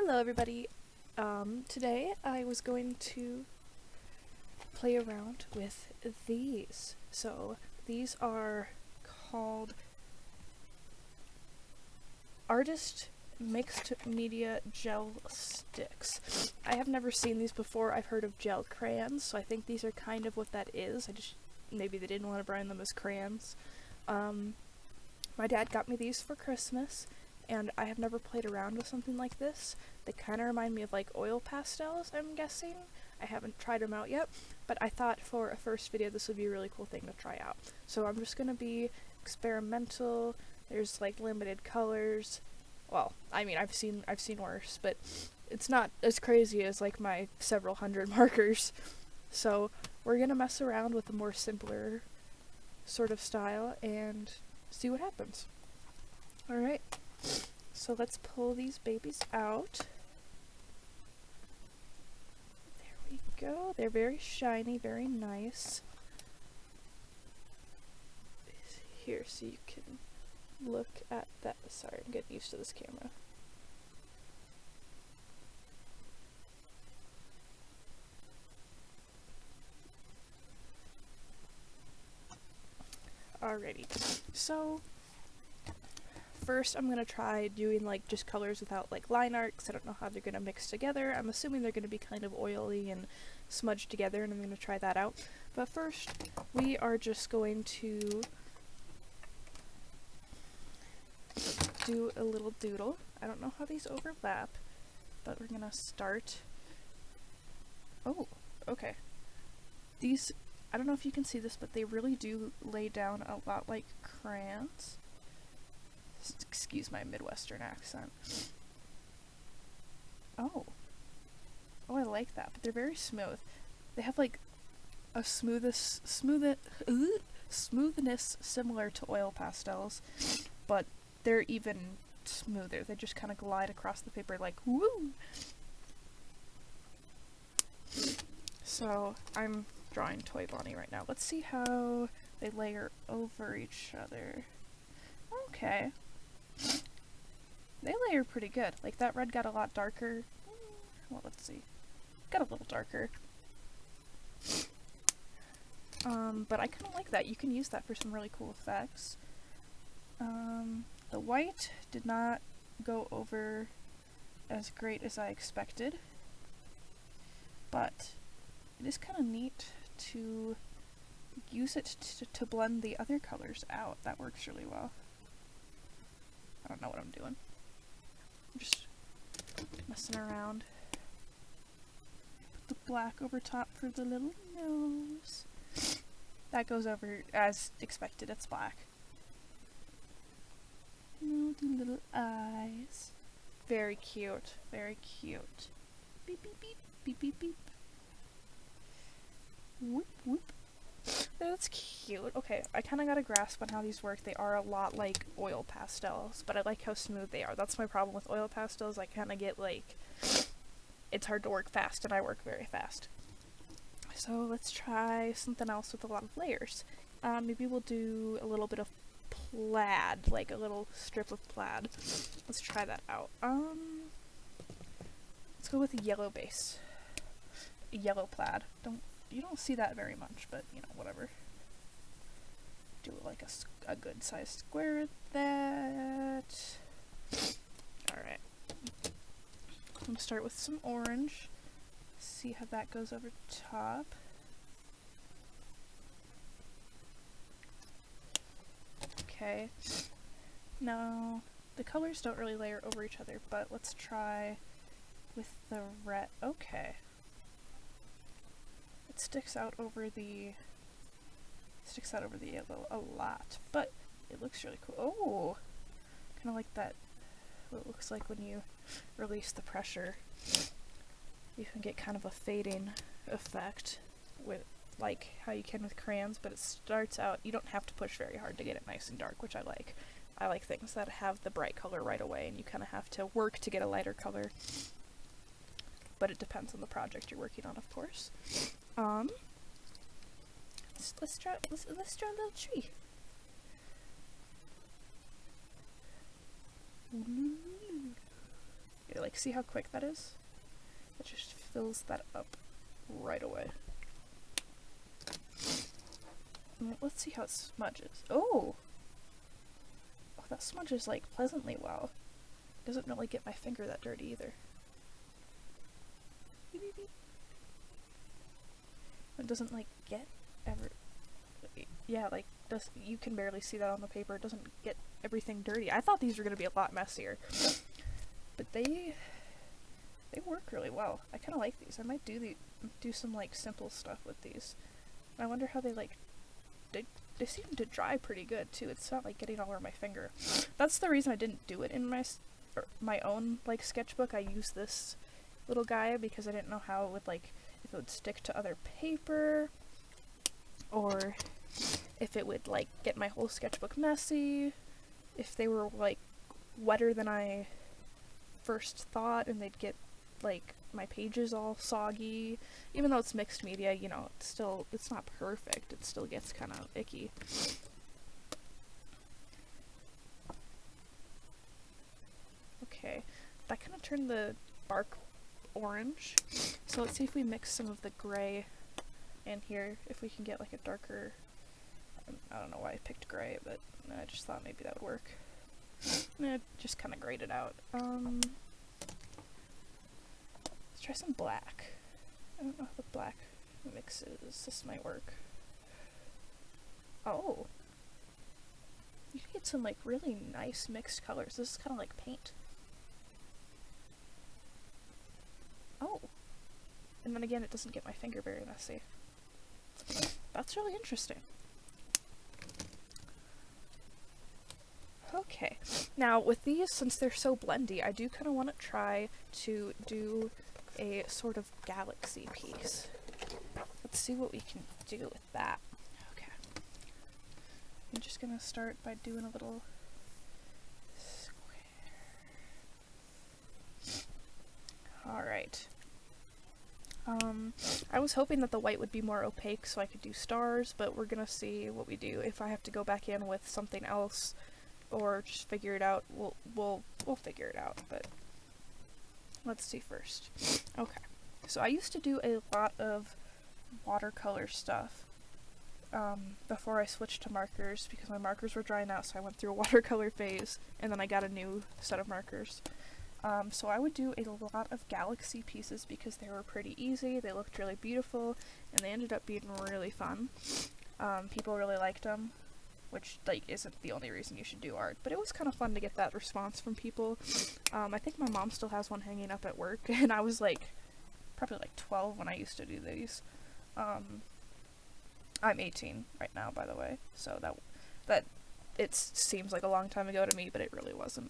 Hello everybody. Today I was going to play around with these. So these are called Artist Mixed Media Gel Sticks. I have never seen these before. I've heard of gel crayons, so I think these are kind of what that is. Maybe they didn't want to brand them as crayons. My dad got me these for Christmas, and I have never played around with something like this. They kind of remind me of like oil pastels, I'm guessing. I haven't tried them out yet, but I thought for a first video this would be a really cool thing to try out. So I'm just gonna be experimental. There's like limited colors. Well, I mean, I've seen worse, but it's not as crazy as like my several hundred markers. So we're gonna mess around with a more simpler sort of style and see what happens. Alright, so let's pull these babies out. There we go. They're very shiny, very nice. Here, so you can look at that. Sorry, I'm getting used to this camera. Alrighty, so first I'm gonna try doing like just colors without like line art, because I don't know how they're gonna mix together. I'm assuming they're gonna be kind of oily and smudged together, and I'm gonna try that out. But first, we are just going to do a little doodle. I don't know how these overlap, but we're gonna start. Oh, okay. These, I don't know if you can see this, but they really do lay down a lot like crayons. Excuse my Midwestern accent. Oh, I like that, but they're very smooth. They have like a smoothness similar to oil pastels, but they're even smoother. They just kind of glide across the paper like woo! So I'm drawing Toy Bonnie right now. Let's see how they layer over each other. Okay. They layer pretty good. Like that red got a lot darker. Well, let's see. Got a little darker. But I kind of like that. You can use that for some really cool effects. The white did not go over as great as I expected, but it is kind of neat to use it to blend the other colors out. That works really well. I don't know what I'm doing. I'm just messing around. Put the black over top for the little nose. That goes over as expected, it's black. No, the little eyes. Very cute, very cute. Beep, beep, beep, beep, beep, beep. Whoop, whoop. That's cute. Okay, I kind of got a grasp on how these work. They are a lot like oil pastels, but I like how smooth they are. That's my problem with oil pastels. I kind of get like, it's hard to work fast, and I work very fast. So let's try something else with a lot of layers. Maybe we'll do a little bit of plaid, like a little strip of plaid. Let's try that out. Let's go with a yellow base. Yellow plaid. You don't see that very much, but you know, whatever. Do like a good sized square with that. Alright. I'm gonna start with some orange. See how that goes over top. Okay. Now, the colors don't really layer over each other, but let's try with the red. Okay. It sticks out over the yellow a lot, but it looks really cool. Oh, kind of like that. What it looks like when you release the pressure. You can get kind of a fading effect with like how you can with crayons, but it starts out, you don't have to push very hard to get it nice and dark, which I like. I like things that have the bright color right away, and you kind of have to work to get a lighter color. But it depends on the project you're working on, of course. Let's draw a little tree. like, see how quick that is? It just fills that up right away. Let's see how it smudges. Oh! Oh, that smudges, like, pleasantly well. Doesn't really get my finger that dirty either. It doesn't, like, get ever... Yeah, like, you can barely see that on the paper. It doesn't get everything dirty. I thought these were going to be a lot messier. But they work really well. I kind of like these. I might do some, like, simple stuff with these. I wonder how they, like... They seem to dry pretty good, too. It's not, like, getting all over my finger. That's the reason I didn't do it in my own, like, sketchbook. I used this little guy because I didn't know how it would, like, if it would stick to other paper, or if it would, like, get my whole sketchbook messy, if they were, like, wetter than I first thought, and they'd get, like, my pages all soggy. Even though it's mixed media, you know, it's not perfect. It still gets kind of icky. Okay, that kind of turned the bark orange. So let's see if we mix some of the gray in here, if we can get like a darker... I don't know why I picked gray, but I just thought maybe that would work. Just kind of grayed it out. Let's try some black. I don't know if the black mixes. This might work. Oh! You can get some like really nice mixed colors. This is kind of like paint. Oh! And then again, it doesn't get my finger very messy. That's really interesting. Okay, now with these, since they're so blendy, I do kind of want to try to do a sort of galaxy piece. Let's see what we can do with that. Okay. I'm just gonna start by doing a little square. Alright. I was hoping that the white would be more opaque so I could do stars, but we're gonna see what we do. If I have to go back in with something else, or just figure it out, we'll figure it out, but let's see first. Okay, so I used to do a lot of watercolor stuff before I switched to markers, because my markers were drying out, so I went through a watercolor phase, and then I got a new set of markers. So I would do a lot of galaxy pieces because they were pretty easy, they looked really beautiful, and they ended up being really fun. People really liked them, which, like, isn't the only reason you should do art, but it was kind of fun to get that response from people. I think my mom still has one hanging up at work, and I was, like, probably, like, 12 when I used to do these. I'm 18 right now, by the way, so that it seems like a long time ago to me, but it really wasn't.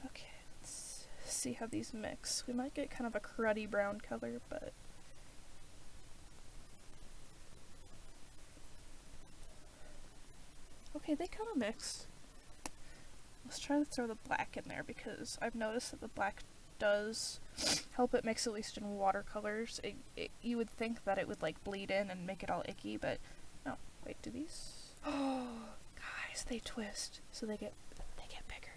Okay, let's see how these mix. We might get kind of a cruddy brown color, but... Okay, they kind of mix. Let's try to throw the black in there, because I've noticed that the black does help it mix, at least in watercolors. You would think that it would, like, bleed in and make it all icky, but no. Wait, do these? Oh, guys, they twist, so they get bigger.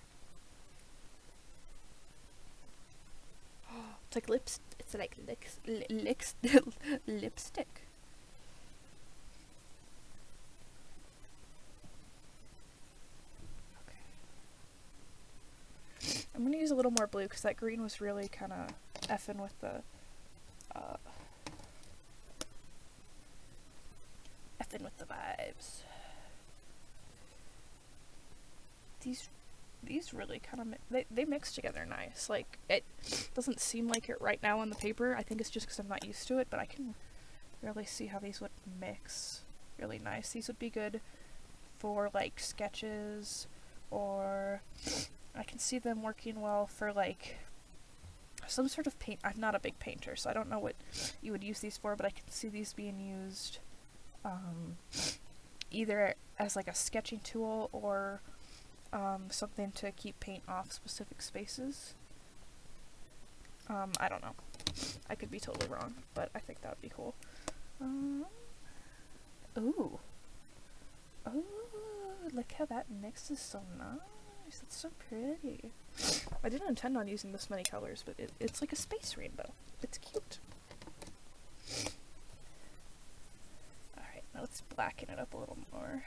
Oh, it's like lipstick. I'm gonna use a little more blue because that green was really kind of effing with the vibes. These really kind of they mix together nice. Like, it doesn't seem like it right now on the paper. I think it's just because I'm not used to it, but I can really see how these would mix really nice. These would be good for, like, sketches, or I can see them working well for, like, some sort of paint. I'm not a big painter, so I don't know what you would use these for, but I can see these being used either as, like, a sketching tool, or something to keep paint off specific spaces. I don't know. I could be totally wrong, but I think that would be cool. Ooh. Ooh, look how that mixes so nice. nice. That's so pretty. I didn't intend on using this many colors, but it's like a space rainbow. It's cute. Alright, now let's blacken it up a little more.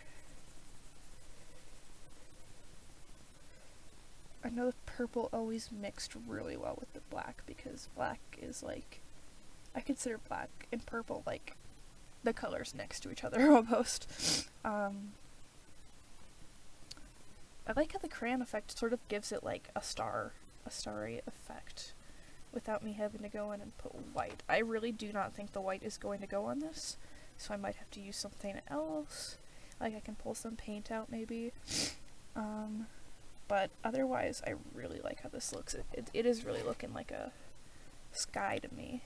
I know the purple always mixed really well with the black because black is like, I consider black and purple like the colors next to each other almost. I like how the crayon effect sort of gives it like a starry effect without me having to go in and put white. I really do not think the white is going to go on this, so I might have to use something else. Like I can pull some paint out maybe. But otherwise I really like how this looks. It is really looking like a sky to me.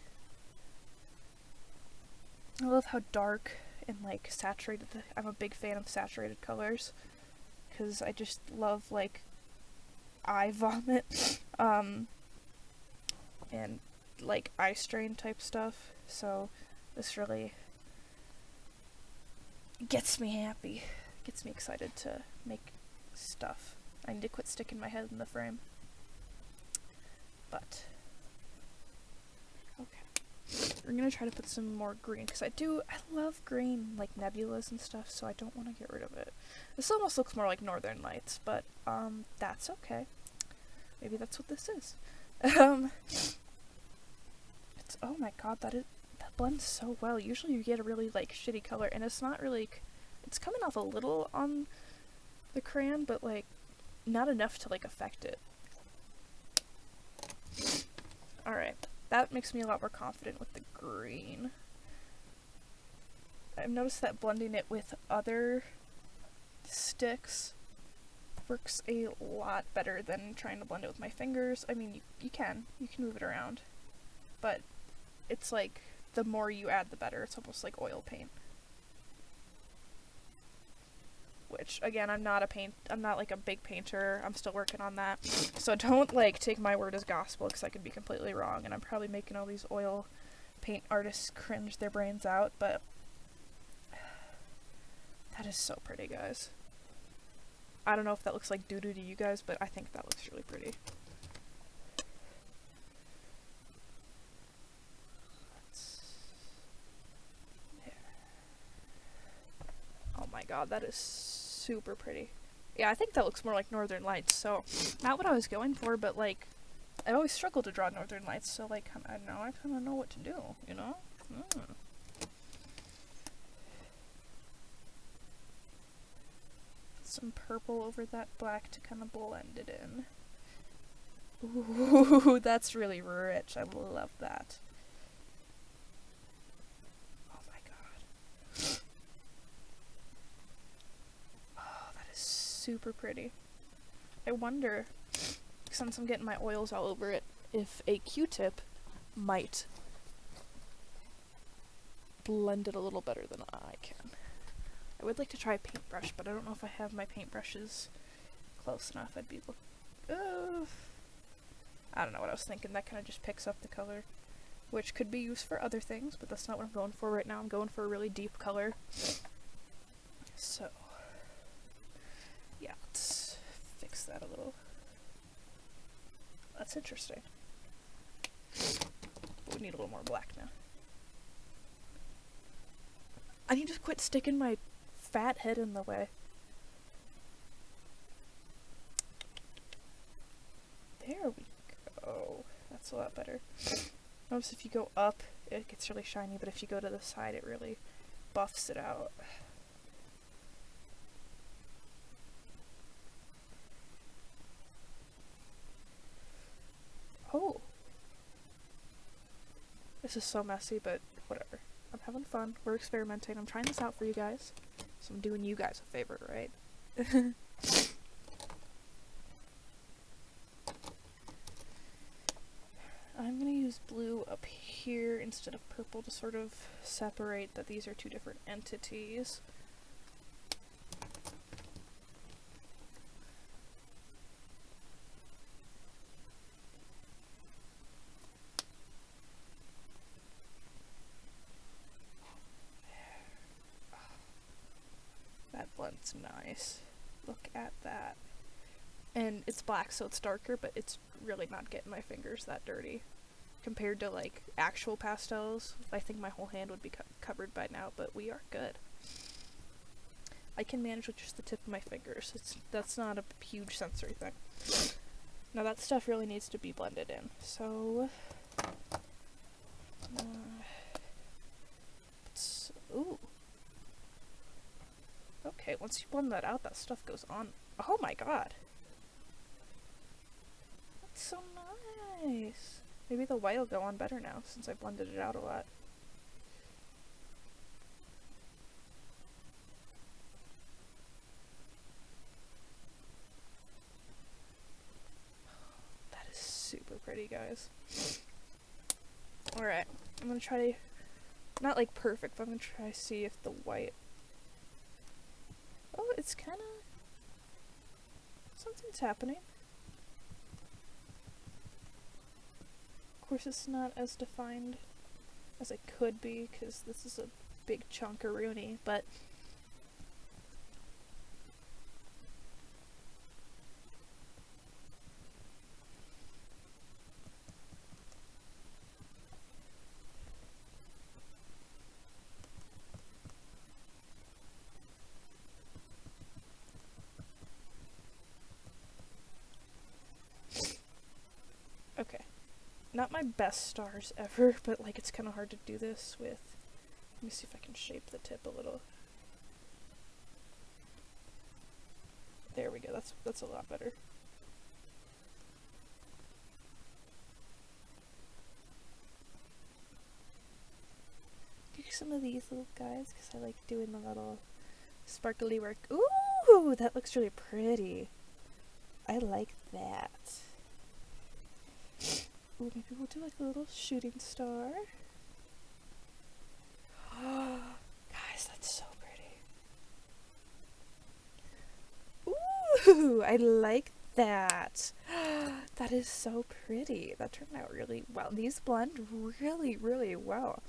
I love how dark and like saturated, I'm a big fan of saturated colors because I just love like eye vomit and like eye strain type stuff, so this really gets me happy, gets me excited to make stuff. I need to quit sticking my head in the frame. But okay, we're gonna try to put some more green because I love green, like nebulas and stuff, so I don't want to get rid of it. This almost looks more like Northern Lights, but that's okay. Maybe that's what this is. It's, oh my god, that blends so well. Usually you get a really like shitty color, and it's not really, it's coming off a little on the crayon, but like not enough to like affect it. Alright, that makes me a lot more confident with the green. I've noticed that blending it with other sticks works a lot better than trying to blend it with my fingers. I mean, you can move it around, but it's like the more you add the better. It's almost like oil paint. Which, again, I'm not like a big painter. I'm still working on that. So don't, like, take my word as gospel, because I could be completely wrong, and I'm probably making all these oil paint artists cringe their brains out, but that is so pretty, guys. I don't know if that looks like doo-doo to you guys, but I think that looks really pretty. There. Oh my god, that is super pretty. Yeah, I think that looks more like Northern Lights, so not what I was going for, but like I always struggle to draw Northern Lights, so like I kind of know what to do, you know? Some purple over that black to kind of blend it in. Ooh, that's really rich. I love that. Oh my god. Oh, that is super pretty. I wonder, since I'm getting my oils all over it, if a Q-tip might blend it a little better than I can. I would like to try a paintbrush, but I don't know if I have my paintbrushes close enough. I'd be I don't know what I was thinking. That kind of just picks up the color, which could be used for other things, but that's not what I'm going for right now. I'm going for a really deep color. So, yeah, let's fix that a little. That's interesting. But we need a little more black now. I need to quit sticking my fat head in the way. There we go. That's a lot better. Notice if you go up, it gets really shiny, but if you go to the side, it really buffs it out. Oh. This is so messy, but whatever. I'm having fun. We're experimenting. I'm trying this out for you guys. So I'm doing you guys a favor, right? I'm gonna use blue up here instead of purple to sort of separate that these are two different entities. That blends nice. Look at that. And it's black, so it's darker, but it's really not getting my fingers that dirty. Compared to, like, actual pastels, I think my whole hand would be covered by now, but we are good. I can manage with just the tip of my fingers. That's not a huge sensory thing. Now that stuff really needs to be blended in, so... ooh. Okay, once you blend that out, that stuff goes on. Oh my god! That's so nice! Maybe the white will go on better now, since I blended it out a lot. That is super pretty, guys. Alright, I'm gonna try, not like perfect, but I'm gonna try to see if the white... Oh, it's kinda... something's happening. Of course it's not as defined as it could be, because this is a big chunkaroonie, but... Okay. Not my best stars ever, but like it's kind of hard to do this with... Let me see if I can shape the tip a little. There we go, that's a lot better. Do some of these little guys, because I like doing the little sparkly work. Ooh, that looks really pretty. I like that. Ooh, maybe we'll do like a little shooting star. Guys, that's so pretty. Ooh, I like that. That is so pretty. That turned out really well. These blend really, really well.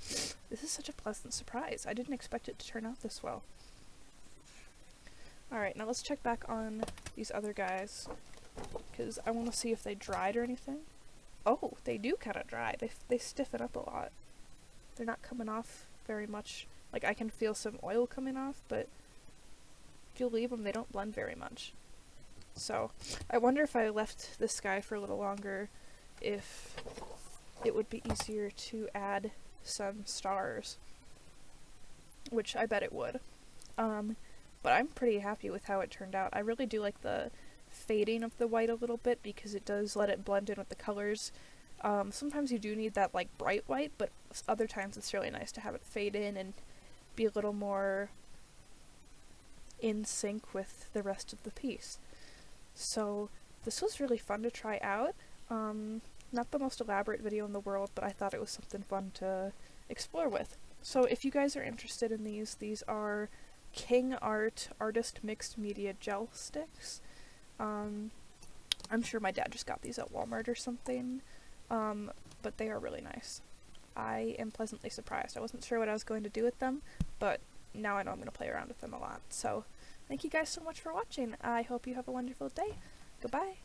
This is such a pleasant surprise. I didn't expect it to turn out this well. Alright, now let's check back on these other guys, because I want to see if they dried or anything. Oh, they do kind of dry. They stiffen up a lot. They're not coming off very much. Like, I can feel some oil coming off, but if you leave them, they don't blend very much. So, I wonder if I left this guy for a little longer, if it would be easier to add some stars. Which I bet it would. But I'm pretty happy with how it turned out. I really do like the fading of the white a little bit, because it does let it blend in with the colors. Sometimes you do need that like bright white, but other times it's really nice to have it fade in and be a little more in sync with the rest of the piece. So this was really fun to try out. Not the most elaborate video in the world, but I thought it was something fun to explore with. So if you guys are interested in these are King Art Artist Mixed Media Gel Sticks. I'm sure my dad just got these at Walmart or something, but they are really nice. I am pleasantly surprised. I wasn't sure what I was going to do with them, but now I know I'm going to play around with them a lot. So, thank you guys so much for watching. I hope you have a wonderful day. Goodbye.